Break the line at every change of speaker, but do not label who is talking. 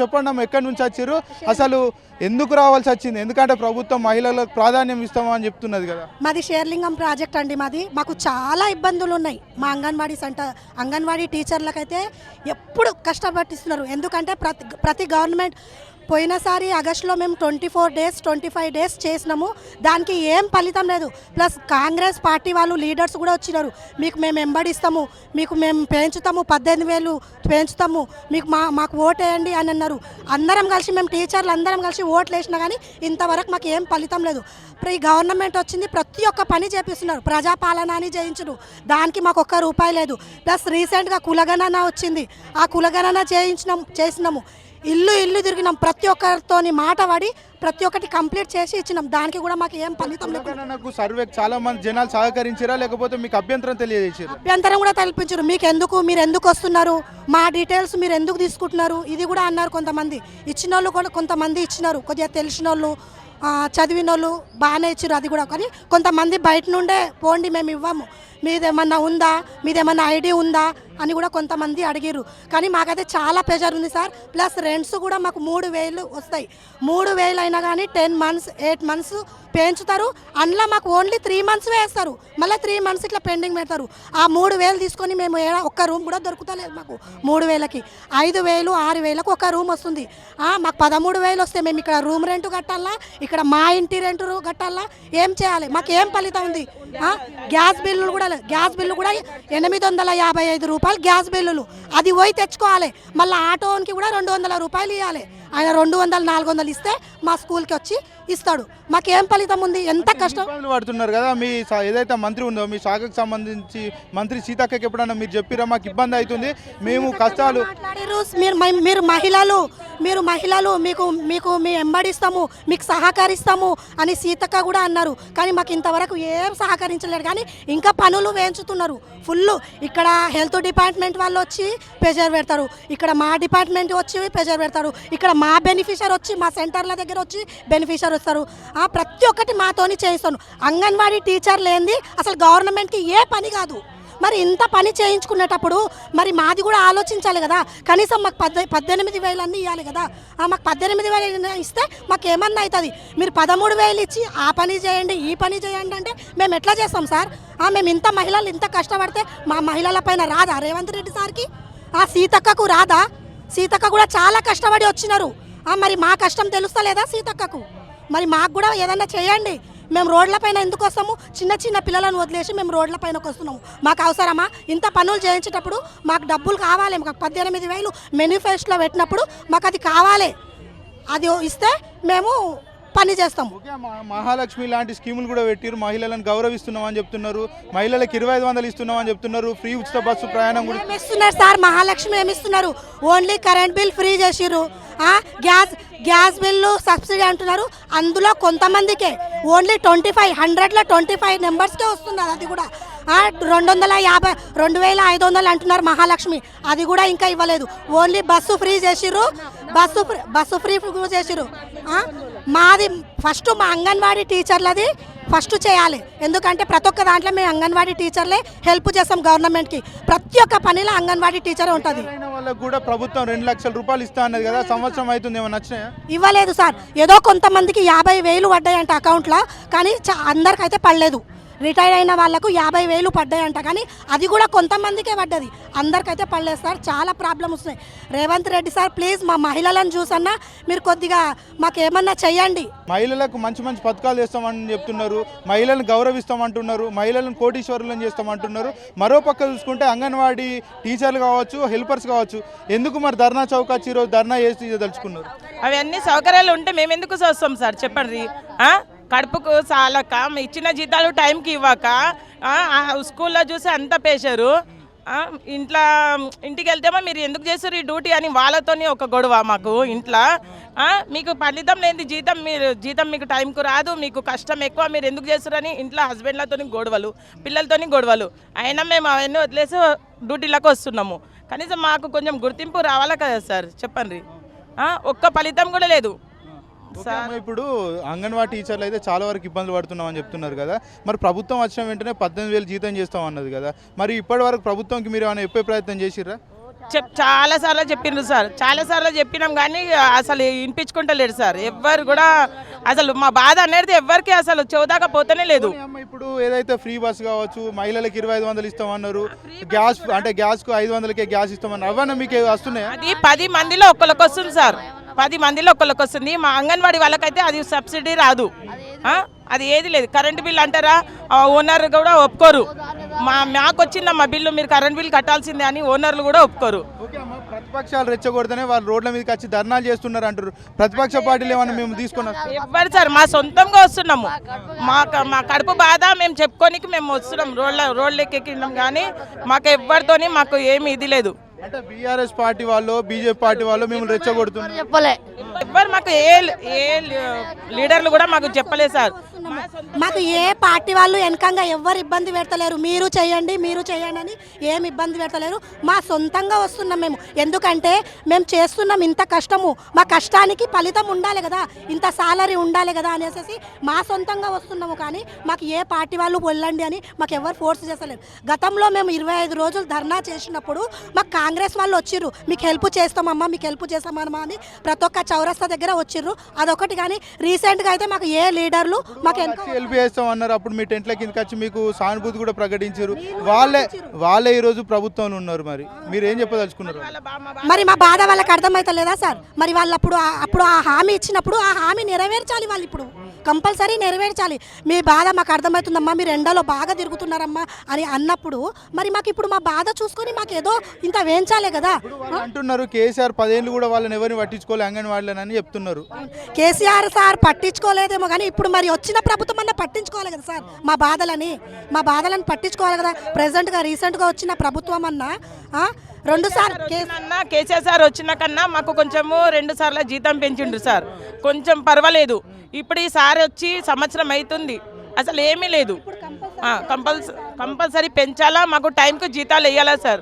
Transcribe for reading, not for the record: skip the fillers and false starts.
చెప్పండి అమ్మ, ఎక్కడి నుంచి వచ్చారు, అసలు ఎందుకు రావాల్సి వచ్చింది? ఎందుకంటే ప్రభుత్వం మహిళలకు ప్రాధాన్యం ఇస్తామని చెప్తున్నది కదా.
మాది షేర్లింగం ప్రాజెక్ట్ అండి. మాకు చాలా ఇబ్బందులు ఉన్నాయి. మా అంగన్వాడీ టీచర్లకైతే ఎప్పుడు కష్టపట్టిస్తున్నారు. ఎందుకంటే ప్రతి గవర్నమెంట్ పోయినసారి ఆగస్టులో మేము 24 డేస్ 25 డేస్ చేసినాము, దానికి ఏం ఫలితం లేదు. ప్లస్ కాంగ్రెస్ పార్టీ వాళ్ళు లీడర్స్ కూడా వచ్చినారు, మీకు మేము వెంబడిస్తాము, మీకు మేము పెంచుతాము, 18,000 పెంచుతాము, మాకు ఓటేయండి అని అన్నారు. అందరం కలిసి మేము టీచర్లు అందరం కలిసి ఓట్లు వేసినా కానీ ఇంతవరకు మాకు ఏం ఫలితం లేదు. ఈ గవర్నమెంట్ వచ్చింది, ప్రతి ఒక్క పని చేపిస్తున్నారు, ప్రజాపాలన అని చేయించరు, దానికి మాకు ఒక్క రూపాయి లేదు. ప్లస్ రీసెంట్గా కులగణన వచ్చింది, ఆ కులగణన చేసినాము, ఇల్లు తిరిగినాం, ప్రతి ఒక్కరితోని మాట పడి ప్రతి ఒక్కటి కంప్లీట్ చేసి ఇచ్చినాం, దానికి కూడా మాకు ఏం ఫలితం లేదు.
నాకు సర్వే చాలా మంది జనాలు సహకరించారా లేకపోతే మీకు అభ్యంతరం తెలియజేసారు?
అభ్యంతరం కూడా తెలిపించారు, మీరు ఎందుకు వస్తున్నారు, మా డీటెయిల్స్ మీరు ఎందుకు తీసుకుంటున్నారు, ఇది కూడా అన్నారు. కొంతమంది ఇచ్చిన వాళ్ళు కూడా కొంతమంది ఇచ్చినారు, కొద్దిగా తెలిసిన వాళ్ళు చదివిన వాళ్ళు బాగానే ఇచ్చారు, అది కూడా. కానీ కొంతమంది బయట నుండే పోండి మేము ఇవ్వము, మీదేమన్నా ఉందా, మీదేమన్నా ఐడి ఉందా అని కూడా కొంతమంది అడిగారు. కానీ మాకైతే చాలా ప్రెషర్ ఉంది సార్. ప్లస్ రెంట్స్ కూడా మాకు 3,000 వస్తాయి. 3,000 అయినా కానీ 10 months 8 months పెంచుతారు, అందులో మాకు ఓన్లీ 3 months వేస్తారు, మళ్ళీ 3 months ఇట్లా పెండింగ్ పెడతారు. ఆ 3,000 తీసుకొని మేము ఒక్క రూమ్ కూడా దొరుకుతలేదు మాకు. 3,000కి 5,000 6,000కు ఒక రూమ్ వస్తుంది. మాకు 13,000 వస్తే మేము ఇక్కడ రూమ్ రెంట్ కట్టాలా, ఇక్కడ మా ఇంటి రెంట్ కట్టాలా, ఏం చేయాలి? మాకు ఏం ఫలితం ఉంది? గ్యాస్ బిల్లులు కూడా 855 రూపాయలు గ్యాస్ బిల్లులు, అది పోయి తెచ్చుకోవాలి. మళ్ళీ ఆటోకి కూడా 200 రూపాయలు ఇవ్వాలి. ఆయన 200 400 ఇస్తే మా స్కూల్కి వచ్చి ఇస్తాడు. మాకేం ఫలితం ఉంది? ఎంత కష్టం
పడుతున్నారు కదా. మీ ఏదైతే మంత్రి ఉందో మీ శాఖకు సంబంధించి మంత్రి సీతక్కకి ఎప్పుడన్నా మీరు చెప్పిరా మాకు ఇబ్బంది అవుతుంది, మేము కష్టాలు
మీరు మహిళలు మీకు మేము వెంబడిస్తాము, మీకు సహకరిస్తాము అని సీతక్క కూడా అన్నారు. కానీ మాకు ఇంతవరకు ఏం సహకరించలేరు, కానీ ఇంకా పనులు వేయించుతున్నారు ఫుల్. ఇక్కడ హెల్త్ డిపార్ట్మెంట్ వాళ్ళు వచ్చి ప్రెజర్ పెడతారు, ఇక్కడ మా డిపార్ట్మెంట్ వచ్చి ప్రెజర్ పెడతారు, ఇక్కడ మా బెనిఫిషియర్ వచ్చి మా సెంటర్ల దగ్గర వచ్చి బెనిఫిషియర్ వస్తారు. ప్రతి ఒక్కటి మాతోని చేయిస్తాను. అంగన్వాడీ టీచర్ లేనిది అసలు గవర్నమెంట్కి ఏ పని కాదు. మరి ఇంత పని చేయించుకునేటప్పుడు మరి మాది కూడా ఆలోచించాలి కదా. కనీసం మాకు 18,000 అన్నీ ఇవ్వాలి కదా. మాకు 18,000 ఇస్తే మాకు ఏమన్నా అవుతుంది. మీరు 13,000 ఇచ్చి ఆ పని చేయండి ఈ పని చేయండి అంటే మేము ఎట్లా చేస్తాం సార్? మేము ఇంత మహిళలు ఇంత కష్టపడితే మా మహిళల పైన రాదా రేవంత్ రెడ్డి సార్కి? సీతక్కకు రాదా? సీతక్క కూడా చాలా కష్టపడి వచ్చినారు. మరి మా కష్టం తెలుస్తలేదా సీతక్కకు? మరి మాకు కూడా ఏదన్నా చేయండి. మేము రోడ్లపైన ఎందుకు వస్తాము? చిన్న పిల్లలను వదిలేసి మేము రోడ్లపైనకు వస్తున్నాము. మాకు అవసరమా? ఇంత పనులు చేయించేటప్పుడు మాకు డబ్బులు కావాలి. మాకు 18,000 మేనిఫెస్టోలో పెట్టినప్పుడు మాకు అది కావాలి. అది ఇస్తే మేము పని చేస్తాము.
మహాలక్ష్మి లాంటి స్కీములు కూడా పెట్టారు, మహిళలను గౌరవిస్తున్నామని చెప్తున్నారు, మహిళలకు 2,500 ఇస్తున్నామని చెప్తున్నారు, ఫ్రీ ఉచిత బస్సు ప్రయాణం కూడా
ఇస్తున్నారు సార్. మహాలక్ష్మి ఏమి ఇస్తున్నారు? ఓన్లీ కరెంట్ బిల్ ఫ్రీ చేసిర్రు, గ్యాస్ బిల్లు సబ్సిడీ అంటున్నారు. అందులో కొంతమందికే ఓన్లీ 100లో 25 నెంబర్స్కే వస్తుంది. అది కూడా 2,500 అంటున్నారు మహాలక్ష్మి, అది కూడా ఇంకా ఇవ్వలేదు. ఓన్లీ బస్సు ఫ్రీ చేసిర్రు, బస్సు ఫ్రీ చేసిర్రు. మాది ఫస్ట్ మా అంగన్వాడీ టీచర్లది ఫస్ట్ చేయాలి. ఎందుకంటే ప్రతి ఒక్క దాంట్లో మేము అంగన్వాడీ టీచర్లే హెల్ప్ చేస్తాం గవర్నమెంట్కి. ప్రతి ఒక్క పనిలో అంగన్వాడీ టీచర్ ఉంటుంది.
వాళ్ళకు కూడా ప్రభుత్వం 2 లక్షల రూపాయలు ఇస్తా అన్నది కదా, సంవత్సరం అవుతుంది, ఏమన్నా వచ్చినాయా?
ఇవ్వలేదు సార్. ఏదో కొంతమందికి 50,000 పడ్డాయంట అకౌంట్లో, కానీ అందరికైతే పడలేదు. రిటైర్ అయిన వాళ్ళకు 50,000 పడ్డాయంట, కానీ అది కూడా కొంతమందికే పడ్డది, అందరికైతే పడలేదు సార్. చాలా ప్రాబ్లమ్ వస్తున్నాయి. రేవంత్ రెడ్డి సార్ ప్లీజ్ మా మహిళలను చూసన్నా మీరు కొద్దిగా మాకేమన్నా చెయ్యండి.
మహిళలకు మంచి మంచి పథకాలు చేస్తామని చెప్తున్నారు, మహిళలను గౌరవిస్తామంటున్నారు, మహిళలను కోటీశ్వరులను చేస్తామంటున్నారు. మరోపక్క చూసుకుంటే అంగన్వాడీ టీచర్లు కావచ్చు, హెల్పర్స్ కావచ్చు, ఎందుకు మరి ధర్నా చౌక్ వచ్చి ఈరోజు ధర్నా చేసి తలుచుకున్నారు?
అవన్నీ సౌకర్యాలు ఉంటే మేము ఎందుకు చూస్తాం సార్ చెప్పండి. కడుపుకు చాలక ఇచ్చిన జీతాలు టైంకి ఇవ్వక స్కూల్లో చూసి అంత పేశారు. ఇంటికి వెళ్తేమో మీరు ఎందుకు చేస్తారు ఈ డ్యూటీ అని వాళ్ళతోని ఒక గొడవ మాకు ఇంట్లో. మీకు ఫలితం లేని జీతం మీకు టైంకు రాదు, మీకు కష్టం ఎక్కువ, మీరు ఎందుకు చేస్తారని ఇంట్లో హస్బెండ్లతో గొడవలు, పిల్లలతోని గొడవలు. అయినా మేము అవన్నీ వదిలేసి డ్యూటీలకు వస్తున్నాము. కనీసం మాకు కొంచెం గుర్తింపు రావాలా కదా సార్ చెప్పండి. ఒక్క ఫలితం కూడా లేదు.
ఇప్పుడు అంగన్వాడీ టీచర్లు అయితే చాలా వరకు ఇబ్బందులు పడుతున్నామని చెప్తున్నారు కదా, మరి ప్రభుత్వం వచ్చిన వెంటనే 18,000 జీతం చేస్తామన్నది కదా, మరి ఇప్పటి వరకు ప్రభుత్వంకి మీరు ఏమైనా చెప్పే ప్రయత్నం చేసిర్రా?
చాలాసార్లు చెప్పిండ్రు సార్, చాలాసార్లు చెప్పినాం కానీ అసలు వినిపించుకుంటలేడు సార్. ఎవ్వరు కూడా అసలు మా బాధ అనేది ఎవ్వరికి అసలు చెవుదాకా పోతేనే లేదు.
అమ్మ ఇప్పుడు ఏదైతే ఫ్రీ బస్ కావచ్చు, మహిళలకు 2500 ఇస్తామన్నారు, గ్యాస్ అంటే గ్యాస్కు 500కే గ్యాస్ ఇస్తామన్నారు, అవన్నీ మీకు వస్తున్నాయా?
అది 10 మందిలో ఒక్కరికి వస్తుంది సార్, 10 మందిలో ఒక్కరికి వస్తుంది. మా అంగన్వాడీ వాళ్ళకైతే అది సబ్సిడీ రాదు, అది ఏది లేదు. కరెంటు బిల్ అంటారా, ఓనర్ కూడా ఒప్పుకోరు. మాకు వచ్చిందమ్మా బిల్లు, మీరు కరెంట్ బిల్ కట్టాల్సిందే అని ఓనర్లు కూడా ఒప్పుకోరు.
ఓకే అమ్మ, ప్రతిపక్షాలు రెచ్చగొడితేనే వాళ్ళు రోడ్ల మీదకి వచ్చి ధర్నాలు చేస్తున్నారు అంటారు. ప్రతిపక్ష పార్టీలు ఏమన్నా మేము తీసుకున్నాం?
ఎవ్వరు సార్, మా సొంతంగా వస్తున్నాము. మా కడుపు బాధ మేము చెప్పుకోనికి మేము వస్తున్నాం, రోడ్లకి ఎక్కినాం కానీ మాకు ఎవ్వరితోని మాకు ఏమి ఇది లేదు.
అంటే బీఆర్ఎస్ పార్టీ వాళ్ళు, బీజేపీ పార్టీ వాళ్ళు మేము రెచ్చగొడుతున్నారు.
ఎవ్వరు మాకు ఏ లీడర్లు కూడా మాకు చెప్పలేదు సార్.
మాకు ఏ పార్టీ వాళ్ళు వెనకంగా ఎవ్వరు ఇబ్బంది పెడతలేరు. మీరు చేయండి అని ఏమి ఇబ్బంది పెడతలేరు. మా సొంతంగా వస్తున్నాం మేము. ఎందుకంటే మేము చేస్తున్నాం ఇంత కష్టము, మా కష్టానికి ఫలితం ఉండాలి కదా, ఇంత సాలరీ ఉండాలి కదా అనేసి మా సొంతంగా వస్తున్నాము. కానీ మాకు ఏ పార్టీ వాళ్ళు వెళ్ళండి అని మాకు ఎవరు ఫోర్స్ చేస్తలేరు. గతంలో మేము 25 రోజులు ధర్నా చేసినప్పుడు మాకు కాంగ్రెస్ వాళ్ళు వచ్చిర్రు, మీకు హెల్ప్ చేస్తామమ్మా, మీకు హెల్ప్ చేస్తామమ్మా అని ప్రతి ఒక్క చౌరస్తా దగ్గర వచ్చిర్రు. అదొకటి. కానీ రీసెంట్గా అయితే మాకు ఏ లీడర్లు మాకు
హెల్ప్ చేస్తాం అన్నారు. అప్పుడు మీ టెంట్ల కిందకి వచ్చి మీకు సానుభూతి కూడా ప్రకటించారు. వాళ్ళే ఈ రోజు ప్రభుత్వంలో ఉన్నారు. మరి మీరు ఏం చెప్పదలుచుకున్నారు?
మరి మా బాధ వాళ్ళకి అర్థమవుతలేదా సార్? మరి వాళ్ళు అప్పుడు ఆ హామీ ఇచ్చినప్పుడు ఆ హామీ నెరవేర్చాలి. వాళ్ళు ఇప్పుడు కంపల్సరీ నెరవేర్చాలి. మీ బాధ మాకు అర్థమవుతుందమ్మా, మీరు ఎండలో బాగా తిరుగుతున్నారమ్మా అని అన్నప్పుడు మరి మాకు ఇప్పుడు మా బాధ చూసుకొని మాకు ఏదో ఇంత వేయించాలి కదా.
అంటున్నారు కేసీఆర్ 10 ఏళ్ళు కూడా వాళ్ళని ఎవరిని పట్టించుకోలే అంగన్వాడీలని చెప్తున్నారు.
కేసీఆర్ సార్ పట్టించుకోలేదేమో కానీ ఇప్పుడు మరి వచ్చిన ప్రభుత్వం అన్న పట్టించుకోవాలి కదా సార్. మా బాధలని పట్టించుకోవాలి కదా. ప్రెసెంట్గా రీసెంట్గా వచ్చిన ప్రభుత్వం అన్నా 2 సార్లు
కేసీఆర్ సార్ వచ్చిన కన్నా మాకు కొంచెము 2 సార్లు జీతం పెంచిండ్రు సార్, కొంచెం పర్వాలేదు. ఇప్పుడు ఈ సార్ వచ్చి సంవత్సరం అవుతుంది, అసలు ఏమీ లేదు. కంపల్సరీ పెంచాలా, మాకు టైంకు జీతాలు వేయాలా సార్.